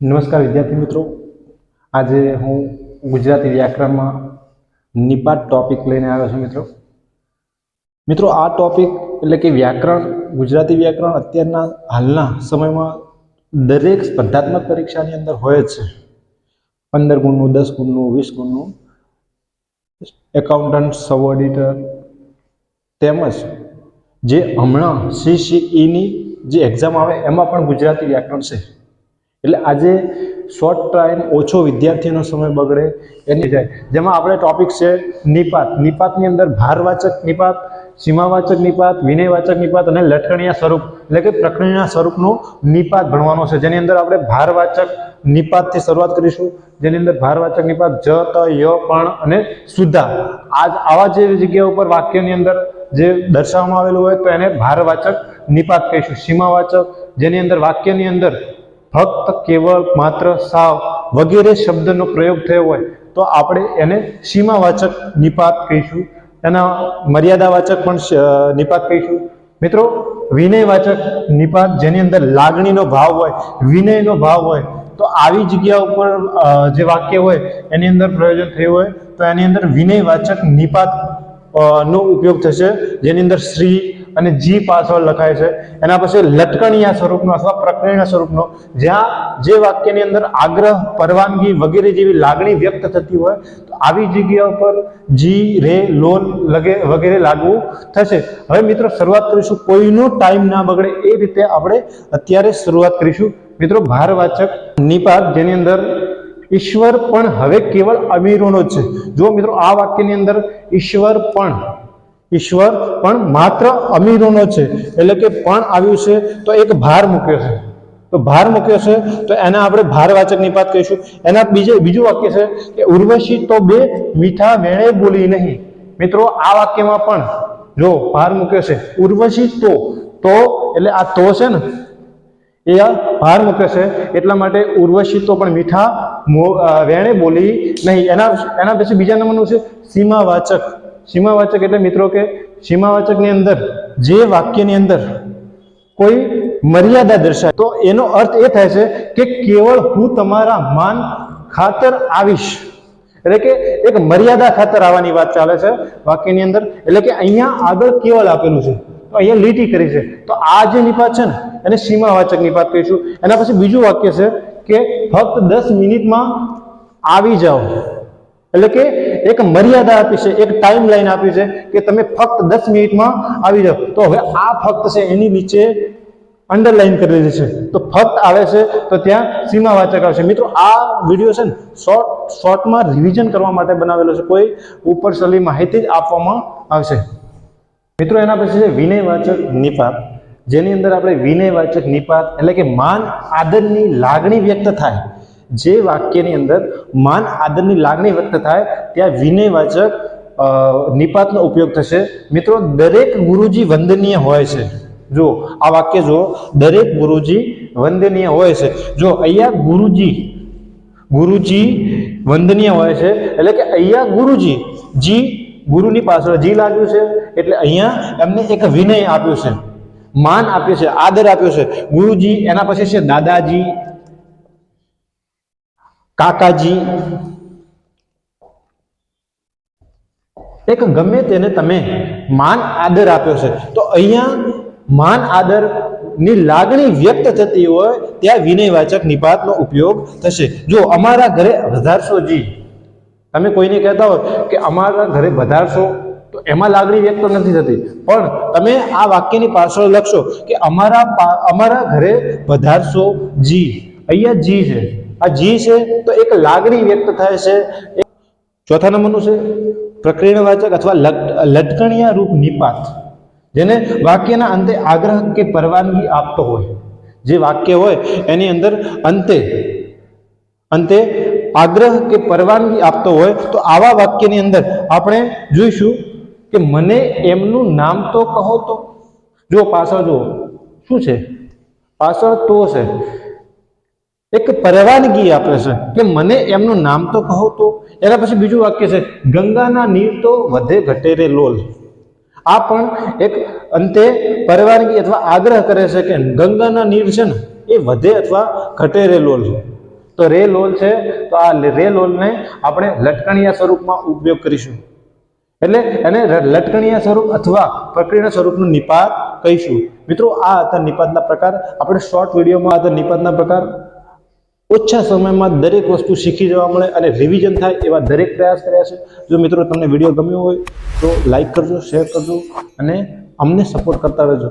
નમસ્કાર વિદ્યાર્થી મિત્રો, આજે હું ગુજરાતી વ્યાકરણમાં નિપાત ટોપિક લઈને આવ્યો છું. મિત્રો આ ટોપિક એટલે કે વ્યાકરણ, ગુજરાતી વ્યાકરણ અત્યારના હાલના સમયમાં દરેક સ્પર્ધાત્મક પરીક્ષાની અંદર હોય જ છે. 15 ગુણનું, 10 ગુણનું, 20 ગુણનું, એકાઉન્ટન્ટ, સબ ઓડિટર તેમજ જે હમણાં CCEની જે એક્ઝામ આવે એમાં પણ ગુજરાતી વ્યાકરણ છે. એટલે આજે શોર્ટ ટાઈમ, ઓછો વિદ્યાર્થીનો સમય બગડે એની જાય, જેમાં આપણે ટોપિક છે નિપાત. નિપાતની અંદર ભારવાચક નિપાત, સીમાવાચક નિપાત, વિનયવાચક નિપાત અને લટકણીયા સ્વરૂપ એટલે કે પ્રકરણીય સ્વરૂપનું નિપાત ભણવાનો છે. જેની અંદર આપણે ભારવાચક નિપાતથી શરૂઆત કરીશું. જેની અંદર ભારવાચક નિપાત જ, ત, ય, પણ અને સુધા, આવા જે જગ્યા ઉપર વાક્યની અંદર જે દર્શાવવામાં આવેલું હોય તો એને ભારવાચક નિપાત કહીશું. સીમાવાચક, જેની અંદર વાક્યની અંદર ફક્ત, કેવળ, માત્ર, સાવ વગેરે શબ્દનો પ્રયોગ થયો હોય તો આપણે એને સીમાવાચક નિપાત કહીશું. એના મર્યાદાવાચક પણ નિપાત કહીશું. મિત્રો વિનયવાચક નિપાત, જેની અંદર લાગણીનો ભાવ હોય, વિનયનો ભાવ હોય, તો આવી જગ્યા ઉપર જે વાક્ય હોય એની અંદર પ્રયોજન થયું હોય તો એની અંદર વિનયવાચક નિપાત નો ઉપયોગ થશે. જેની અંદર શ્રી અને જી પાછળ લખાય છે. એના પછી લટકણીયા સ્વરૂપનો અથવા પ્રકરણીય સ્વરૂપનો, જ્યાં જે વાક્યની અંદર આગ્રહ, પરવાનગી વગેરે જેવી લાગણી વ્યક્ત થતી હોય તો આવી જગ્યા ઉપર જી, રે, લોલ વગેરે લાગવું થશે. હવે મિત્રો શરૂઆત કરીશું, કોઈનો ટાઈમ ના બગડે એ રીતે આપણે અત્યારે શરૂઆત કરીશું. મિત્રો ભારવાચક નિપાત, જેની અંદર ઈશ્વર પણ હવે કેવળ અમીરોનો જ છે. જો મિત્રો આ વાક્યની અંદર ઈશ્વર પણ માત્ર અમીરોનો છે, એટલે કે પણ આવ્યું છે તો એક ભાર મૂક્યો છે. તો ભાર મૂક્યો છે તો એને આપણે ભારવાચક નિપાત કહીશું. એના બીજું વાક્ય છે કે ઉર્વશી તો બે મીઠા વેણે બોલી નહીં. મિત્રો આ વાક્યમાં પણ જો ભાર મૂક્યો છે, ઉર્વશી તો એટલે આ તો છે ને એ ભાર મૂક્યો છે, એટલા માટે ઉર્વશી તો પણ મીઠા વેણે બોલી નહીં. એના પછી બીજા નંબરનું છે સીમાવાચક. સીમાવાચક એટલે મિત્રો કે સીમાવાચકની અંદર જે વાક્યની અંદર કોઈ મર્યાદા દર્શાય તો એનો અર્થ એ થાય છે કે કેવળ હું તમારા માન ખાતર આવીશ, એટલે કે એક મર્યાદા ખાતર આવવાની વાત ચાલે છે વાક્યની અંદર. એટલે કે અહીંયા આગળ કેવળ આપેલું છે તો અહીંયા લીટી કરી છે, તો આ જે નિપાત છે ને એને સીમાવાચક નિપાત કહીશું. એના પછી બીજું વાક્ય છે કે ફક્ત 10 મિનિટમાં આવી જાઓ, એટલે કે એક મર્યાદા આપી છે, એક ટાઈમ લાઈન આપી છે કે તમે ફક્ત 10 મિનિટમાં આવી જાઓ. તો હવે આ ફક્ત છે એની નીચે અંડરલાઈન કરેલી છે, તો ફક્ત આવે છે તો ત્યાં સીમાવાચક આવશે. મિત્રો આ વિડીયો છે ને શોર્ટમાં રિવિઝન કરવા માટે બનાવેલો છે, કોઈ ઉપરસલી માહિતી જ આપવામાં આવશે. મિત્રો એના પછી છે વિનયવાચક નિપાત, જેની અંદર આપણે વિનયવાચક નિપાત એટલે કે માન આદરની લાગણી વ્યક્ત થાય, જે વાક્યની અંદર માન આદરની લાગણી વ્યક્ત થાય ત્યાં વિનયવાચક નિપાતનો ઉપયોગ થશે. મિત્રો દરેક ગુરુજી વંદનીય હોય છે. જો આ વાક્ય જો દરેક ગુરુજી વંદનીય હોય છે. જો અહીંયા ગુરુજી વંદનીય હોય છે, એટલે કે અહીંયા ગુરુજી, જી ગુરુની પાછળ જી લાગ્યું છે એટલે અહીંયા એમને એક વિનય આપ્યું છે, માન આપ્યું છે, આદર આપ્યો છે ગુરુજી. એના પછી છે દાદાજી, કાકાજી, એક ગમે તેને તમે માન આદર આપ્યો છે. તો અહીંયા માન આદર ની લાગણી વ્યક્ત થતી હોય ત્યાં વિનયવાચક નિપાતનો ઉપયોગ થશે. જો અમારા ઘરે વધારશો જી, તમે કોઈને કહેતા હોય કે અમારા ઘરે વધારશો તો એમાં લાગણી વ્યક્ત નથી થતી, પણ તમે આ વાક્યની પાછળ લખશો કે અમારા ઘરે વધારશો જી, અહીંયા જી છે, આ જી છે તો એક લાગણી વ્યક્ત થાય છે. ચોથા નંબરનું છે પ્રકરણવાચક અથવા લટકણીયા રૂપ નિપાત, જેને વાક્યના અંતે આગ્રહ કે પરવાનગી આપતો હોય. જે વાક્ય હોય એની અંદર અંતે આગ્રહ કે પરવાનગી આપતો હોય તો આવા વાક્યની અંદર આપણે જોઈશું કે મને એમનું નામ તો કહો તો. જો પાછળ જો શું છે, પાછળ તો છે, એક પરવાનગી આપે છે કે મને એમનું નામ તો કહો તો. એના પછી બીજું વાક્ય છે ગંગાના નીર તો વધે ઘટે રે લોલ. આ પણ એક અંતે પરવાનગી અથવા આગ્રહ કરે છે કે ગંગાના નીર છે ને એ વધે અથવા ઘટે રે લોલ. તો રે લોલ છે, તો આ રે લોલને આપણે લટકણિયા સ્વરૂપમાં ઉપયોગ કરીશું. એટલે એને લટકણિયા સ્વરૂપ અથવા પ્રક્રિયા સ્વરૂપનું નિપાત કહીશું. મિત્રો આ હતા નિપાતના પ્રકાર. આપણે શોર્ટ વિડીયોમાં આ હતા નિપાતના પ્રકાર. ઓછા સમયમાં દરેક વસ્તુ શીખી જવા મળે અને રિવિઝન થાય એવા દરેક પ્રયાસ કર્યા છે. જો મિત્રો તમને વિડીયો ગમ્યો હોય તો લાઈક કરજો, શેર કરજો અને અમને સપોર્ટ કરતા રહેજો.